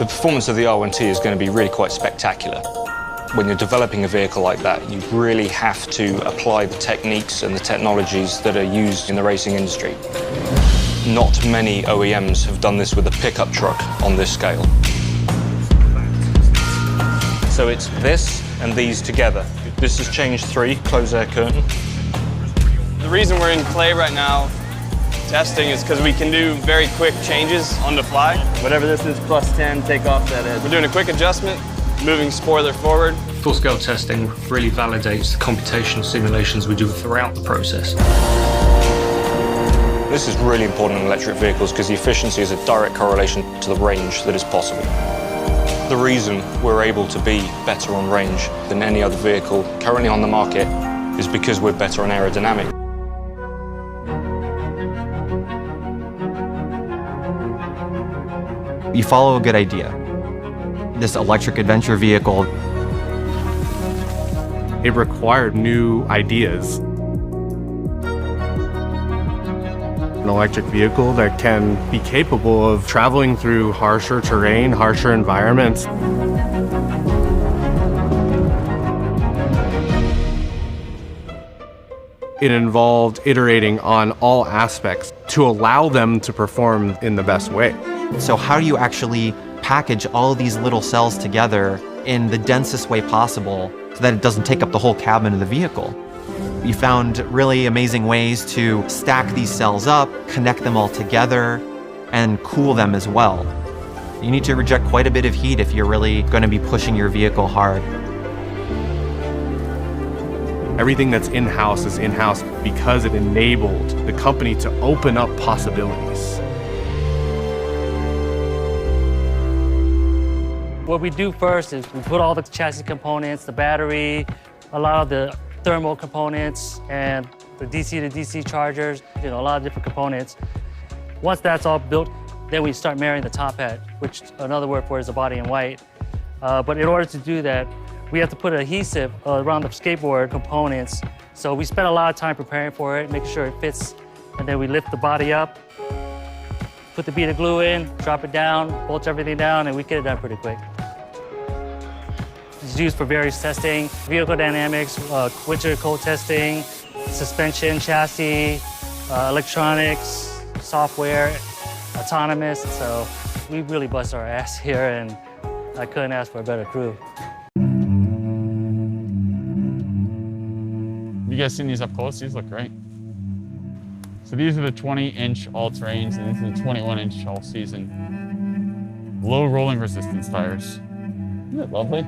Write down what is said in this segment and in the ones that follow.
The performance of the R1T is going to be really quite spectacular. When you're developing a vehicle like that, you really have to apply the techniques and the technologies that are used in the racing industry. Not many OEMs have done this with a pickup truck on this scale. So it's this and these together. This is change 3, close air curtain. The reason we're in clay right now testing is because we can do very quick changes on the fly. Whatever this is, +10, take off that edge. We're doing a quick adjustment, moving spoiler forward. Full-scale testing really validates the computational simulations we do throughout the process. This is really important in electric vehicles because the efficiency is a direct correlation to the range that is possible. The reason we're able to be better on range than any other vehicle currently on the market is because we're better on aerodynamics. You follow a good idea. This electric adventure vehicle, it required new ideas. An electric vehicle that can be capable of traveling through harsher terrain, harsher environments. It involved iterating on all aspects to allow them to perform in the best way. so how do you actually package all of these little cells together in the densest way possible so that it doesn't take up the whole cabin of the vehicle? We found really amazing ways to stack these cells up, connect them all together, and cool them as well. You need to reject quite a bit of heat if you're really going to be pushing your vehicle hard. Everything that's in-house is in-house because it enabled the company to open up possibilities. What we do first is we put all the chassis components, the battery, a lot of the thermal components, and the DC to DC chargers, a lot of different components. Once that's all built, then we start marrying the top hat, which another word for it is the body in white. But in order to do that, we have to put adhesive around the skateboard components. So we spent a lot of time preparing for it, making sure it fits, and then we lift the body up, put the bead of glue in, drop it down, bolt everything down, and we get it done pretty quick. It's used for various testing, vehicle dynamics, winter cold testing, suspension, chassis, electronics, software, autonomous. So we really bust our ass here, and I couldn't ask for a better crew. You guys seen these up close? These look great. So these are the 20-inch all-terrains, and these are the 21-inch all-season. Low rolling resistance tires. Isn't that lovely?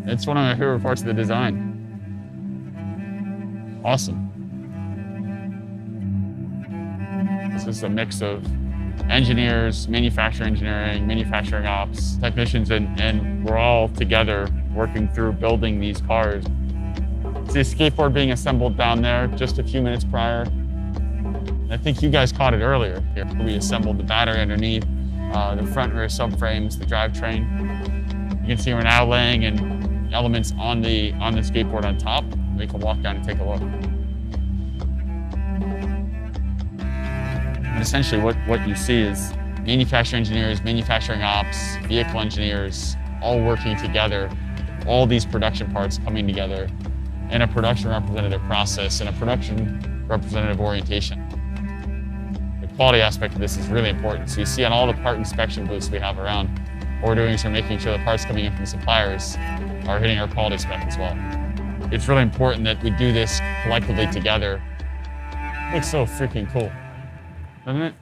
It's one of my favorite parts of the design. Awesome. This is a mix of engineers, manufacturing engineering, manufacturing ops, technicians, and we're all together working through building these cars. See a skateboard being assembled down there just a few minutes prior. I think you guys caught it earlier. Here, we assembled the battery underneath, the front and rear subframes, the drivetrain. You can see we're now laying in elements on the skateboard on top. We can walk down and take a look. And essentially what you see is manufacturing engineers, manufacturing ops, vehicle engineers, all working together, all these production parts coming together in a production representative process and a production representative orientation. The quality aspect of this is really important. So you see on all the part inspection booths we have around, what we're doing is we're making sure the parts coming in from suppliers are hitting our quality spec as well. It's really important that we do this collectively together. It looks so freaking cool, doesn't it?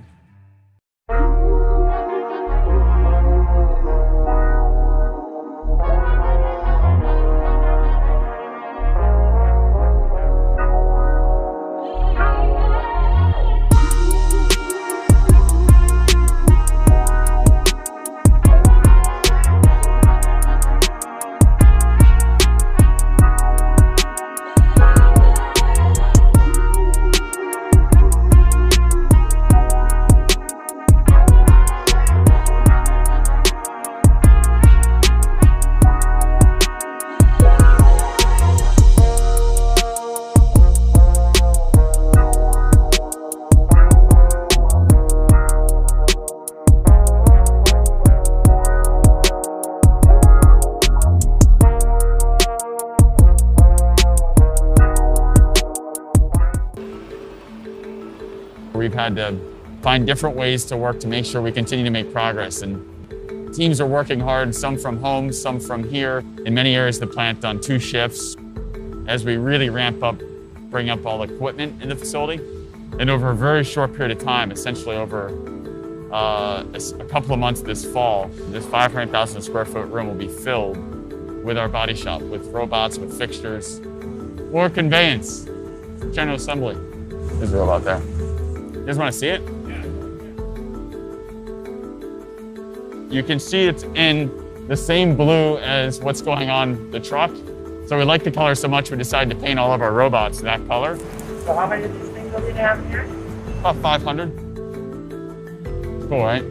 had to find different ways to work to make sure we continue to make progress. And teams are working hard, some from home, some from here. In many areas of the plant on 2 shifts as we really ramp up, bring up all the equipment in the facility. And over a very short period of time, essentially over a couple of months this fall, this 500,000 square foot room will be filled with our body shop, with robots, with fixtures, or conveyance, general assembly. There's a robot there. You guys want to see it? You can see it's in the same blue as what's going on the truck. So we like the color so much we decided to paint all of our robots that color. So how many of these things are we gonna have here? About 500. Cool, right?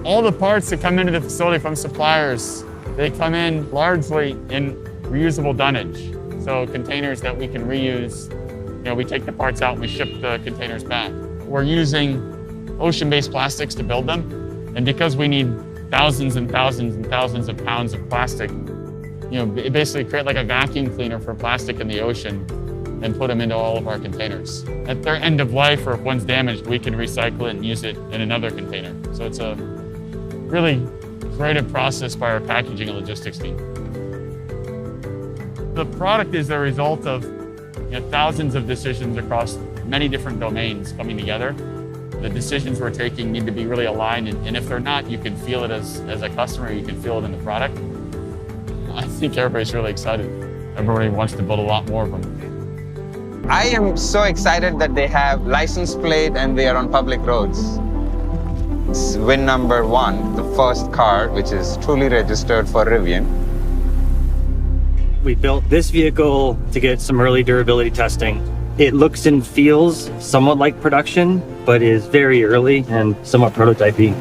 All the parts that come into the facility from suppliers, they come in largely in reusable dunnage. So containers that we can reuse. You know, we take the parts out and we ship the containers back. We're using ocean-based plastics to build them. And because we need thousands and thousands and thousands of pounds of plastic, you know, basically create like a vacuum cleaner for plastic in the ocean and put them into all of our containers. At their end of life, or if one's damaged, we can recycle it and use it in another container. So it's a really creative process by our packaging and logistics team. The product is the result of thousands of decisions across many different domains coming together. The decisions we're taking need to be really aligned, and if they're not, you can feel it as a customer, you can feel it in the product. I think everybody's really excited. Everybody wants to build a lot more of them. I am so excited that they have license plate and they are on public roads. It's win number 1, the first car which is truly registered for Rivian. We built this vehicle to get some early durability testing. It looks and feels somewhat like production, but is very early and somewhat prototypey.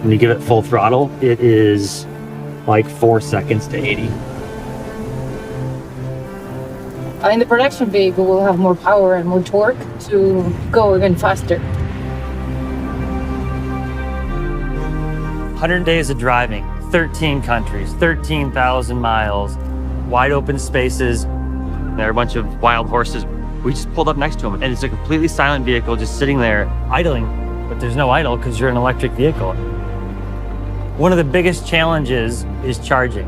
When you give it full throttle, it is like 4 seconds to 80. In the production vehicle, we'll have more power and more torque to go even faster. 100 days of driving, 13 countries, 13,000 miles, wide open spaces. There are a bunch of wild horses. We just pulled up next to them, and it's a completely silent vehicle just sitting there idling, but there's no idle because you're an electric vehicle. One of the biggest challenges is charging.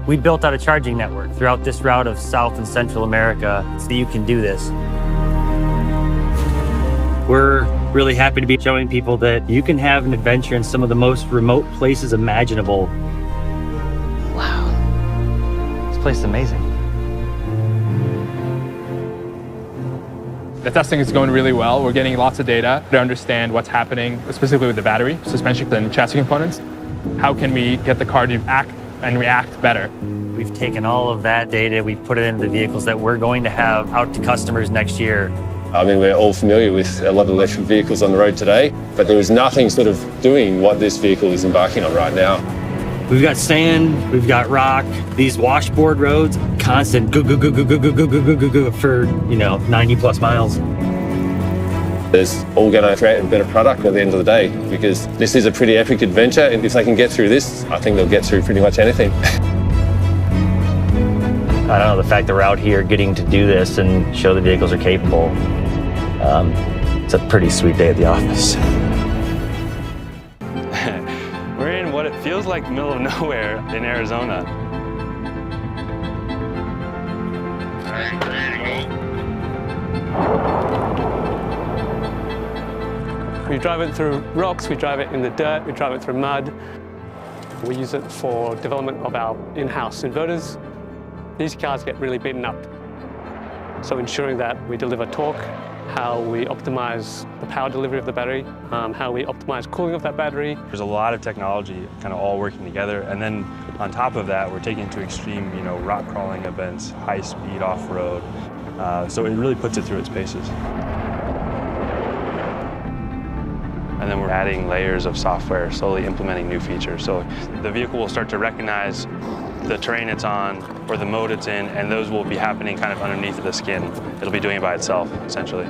We built out a charging network throughout this route of South and Central America so that you can do this. We're really happy to be showing people that you can have an adventure in some of the most remote places imaginable. Wow. This place is amazing. The testing is going really well. We're getting lots of data to understand what's happening, specifically with the battery, suspension, and chassis components. How can we get the car to act and react better? We've taken all of that data, we've put it into the vehicles that we're going to have out to customers next year. I mean, we're all familiar with a lot of electric vehicles on the road today, but there is nothing sort of doing what this vehicle is embarking on right now. We've got sand, we've got rock, these washboard roads, constant go, go, go, go, go, go, go, go, go, go, go for, 90 plus miles. It's all going to create a better product at the end of the day, because this is a pretty epic adventure, and if they can get through this, I think they'll get through pretty much anything. I don't know, the fact that we're out here getting to do this and show the vehicles are capable, it's a pretty sweet day at the office. We're in what it feels like the middle of nowhere in Arizona. We drive it through rocks, we drive it in the dirt, we drive it through mud. We use it for development of our in-house inverters. These cars get really beaten up. So ensuring that we deliver torque, how we optimize the power delivery of the battery, how we optimize cooling of that battery. There's a lot of technology kind of all working together, and then on top of that, we're taking it to extreme, rock crawling events, high speed off-road. So it really puts it through its paces. And then we're adding layers of software, slowly implementing new features. So the vehicle will start to recognize the terrain it's on or the mode it's in, and those will be happening kind of underneath the skin. It'll be doing it by itself, essentially.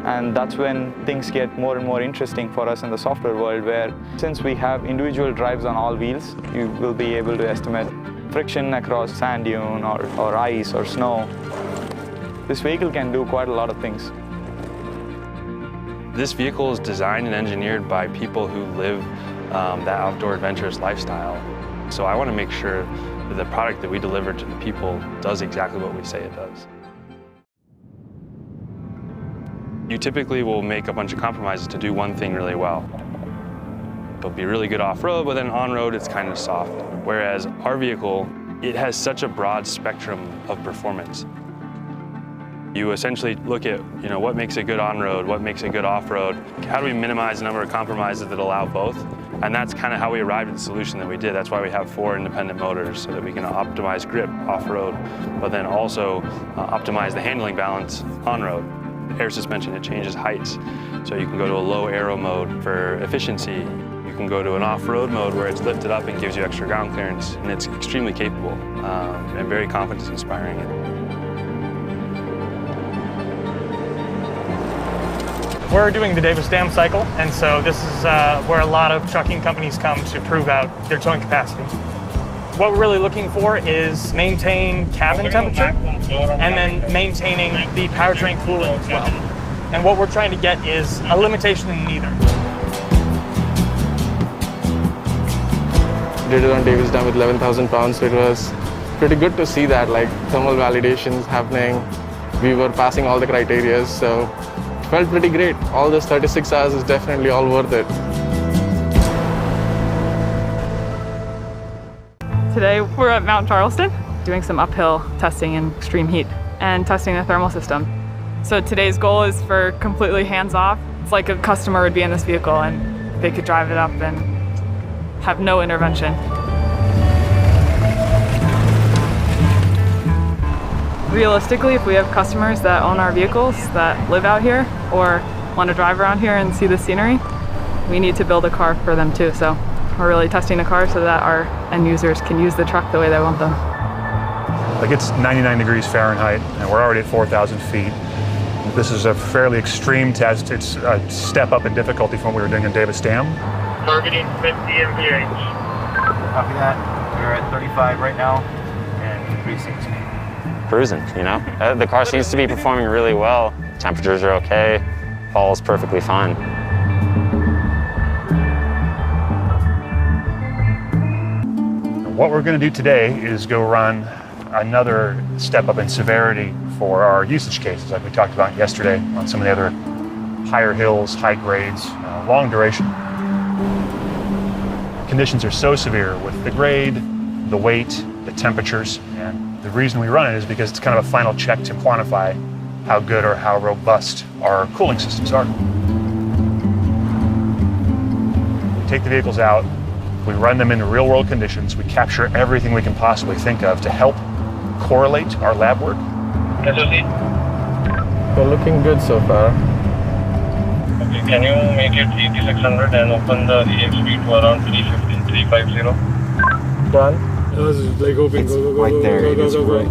And that's when things get more and more interesting for us in the software world, where since we have individual drives on all wheels, you will be able to estimate friction across sand dune or ice or snow. This vehicle can do quite a lot of things. This vehicle is designed and engineered by people who live that outdoor adventurous lifestyle. So I want to make sure that the product that we deliver to the people does exactly what we say it does. You typically will make a bunch of compromises to do one thing really well. It'll be really good off-road, but then on-road it's kind of soft. Whereas our vehicle, it has such a broad spectrum of performance. You essentially look at, what makes it good on-road, what makes it good off-road, how do we minimize the number of compromises that allow both? And that's kind of how we arrived at the solution that we did. That's why we have 4 independent motors, so that we can optimize grip off-road, but then also optimize the handling balance on-road. Air suspension, it changes heights. So you can go to a low aero mode for efficiency. You can go to an off-road mode where it's lifted up and gives you extra ground clearance, and it's extremely capable and very confidence-inspiring. We're doing the Davis Dam cycle, and so this is where a lot of trucking companies come to prove out their towing capacity. What we're really looking for is maintain cabin temperature and then maintaining the powertrain cooling as well. And what we're trying to get is a limitation in neither. Did it on Davis Dam with 11,000 pounds, so it was pretty good to see that, like thermal validations happening. We were passing all the criteria, so it felt pretty great. All those 36 hours is definitely all worth it. Today we're at Mount Charleston doing some uphill testing in extreme heat and testing the thermal system. So today's goal is for completely hands-off. It's like a customer would be in this vehicle and they could drive it up and have no intervention. Realistically, if we have customers that own our vehicles that live out here or want to drive around here and see the scenery, we need to build a car for them too. So we're really testing the car so that our end users can use the truck the way they want them. Like, it's 99 degrees Fahrenheit and we're already at 4,000 feet. This is a fairly extreme test. It's a step up in difficulty from what we were doing in Davis Dam. Targeting 50 mph. Copy that. We're at 35 right now and increasing speed. Cruising, The car seems to be performing really well. Temperatures are okay. Hall's perfectly fine. What we're going to do today is go run another step up in severity for our usage cases, like we talked about yesterday on some of the other higher hills, high grades, long duration. Conditions are so severe with the grade, the weight, the temperatures, and the reason we run it is because it's kind of a final check to quantify how good or how robust our cooling systems are. We take the vehicles out, we run them in real-world conditions, we capture everything we can possibly think of to help correlate our lab work. We're looking good so far. Okay, can you make it 8600 and open the EXP to around 350? Done. I was like hoping, go, right there. It is right.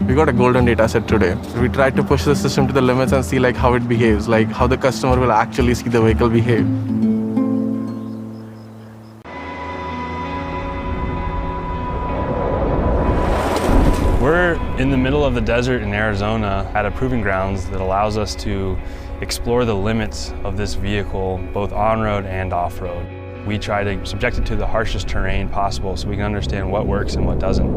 We got a golden data set today. We tried to push the system to the limits and see how it behaves, how the customer will actually see the vehicle behave. We're in the middle of the desert in Arizona at a proving grounds that allows us to explore the limits of this vehicle, both on-road and off-road. We try to subject it to the harshest terrain possible so we can understand what works and what doesn't.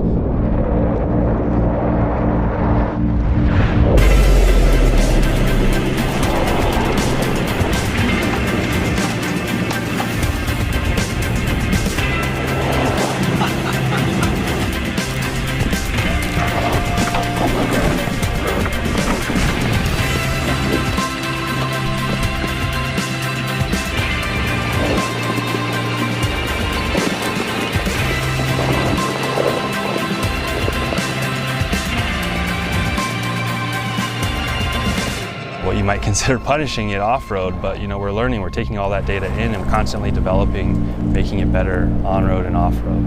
What you might consider punishing it off-road, but we're learning, we're taking all that data in and constantly developing, making it better on-road and off-road.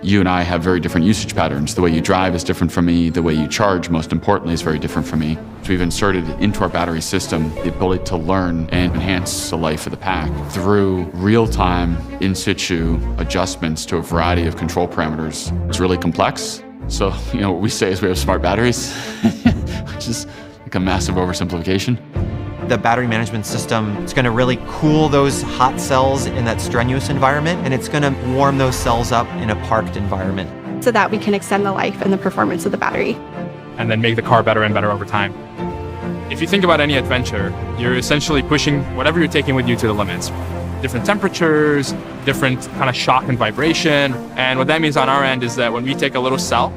You and I have very different usage patterns. The way you drive is different from me. The way you charge, most importantly, is very different from me. So we've inserted into our battery system the ability to learn and enhance the life of the pack through real-time, in situ adjustments to a variety of control parameters. It's really complex. So, what we say is we have smart batteries, which is like a massive oversimplification. The battery management system is going to really cool those hot cells in that strenuous environment, and it's going to warm those cells up in a parked environment. So that we can extend the life and the performance of the battery. And then make the car better and better over time. If you think about any adventure, you're essentially pushing whatever you're taking with you to the limits. Different temperatures, different kind of shock and vibration. And what that means on our end is that when we take a little cell,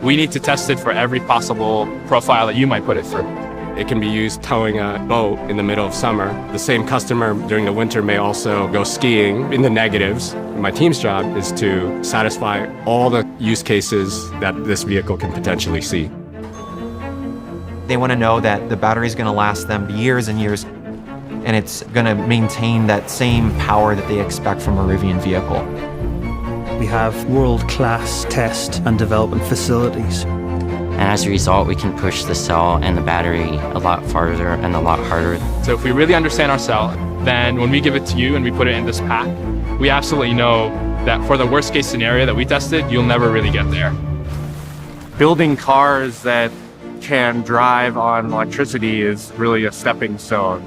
we need to test it for every possible profile that you might put it through. It can be used towing a boat in the middle of summer. The same customer during the winter may also go skiing in the negatives. My team's job is to satisfy all the use cases that this vehicle can potentially see. They want to know that the battery is going to last them years and years, and it's going to maintain that same power that they expect from a Rivian vehicle. We have world-class test and development facilities. And as a result, we can push the cell and the battery a lot farther and a lot harder. So if we really understand our cell, then when we give it to you and we put it in this pack, we absolutely know that for the worst case scenario that we tested, you'll never really get there. Building cars that can drive on electricity is really a stepping stone.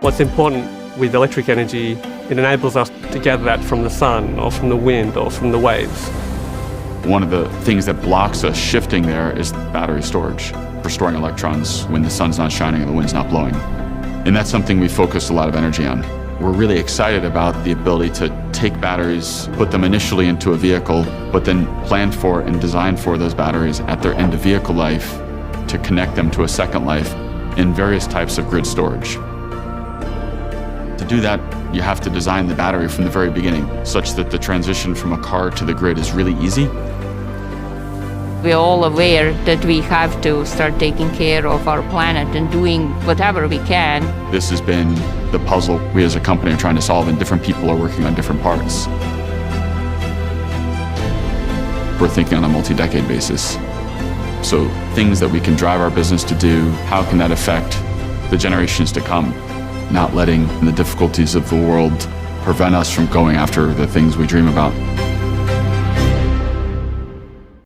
What's important with electric energy, it enables us to gather that from the sun or from the wind or from the waves. One of the things that blocks us shifting there is battery storage for storing electrons when the sun's not shining and the wind's not blowing. And that's something we focus a lot of energy on. We're really excited about the ability to take batteries, put them initially into a vehicle, but then plan for and design for those batteries at their end of vehicle life to connect them to a second life in various types of grid storage. To do that, you have to design the battery from the very beginning, such that the transition from a car to the grid is really easy. We're all aware that we have to start taking care of our planet and doing whatever we can. This has been the puzzle we as a company are trying to solve, and different people are working on different parts. We're thinking on a multi-decade basis. So things that we can drive our business to do, how can that affect the generations to come? Not letting the difficulties of the world prevent us from going after the things we dream about.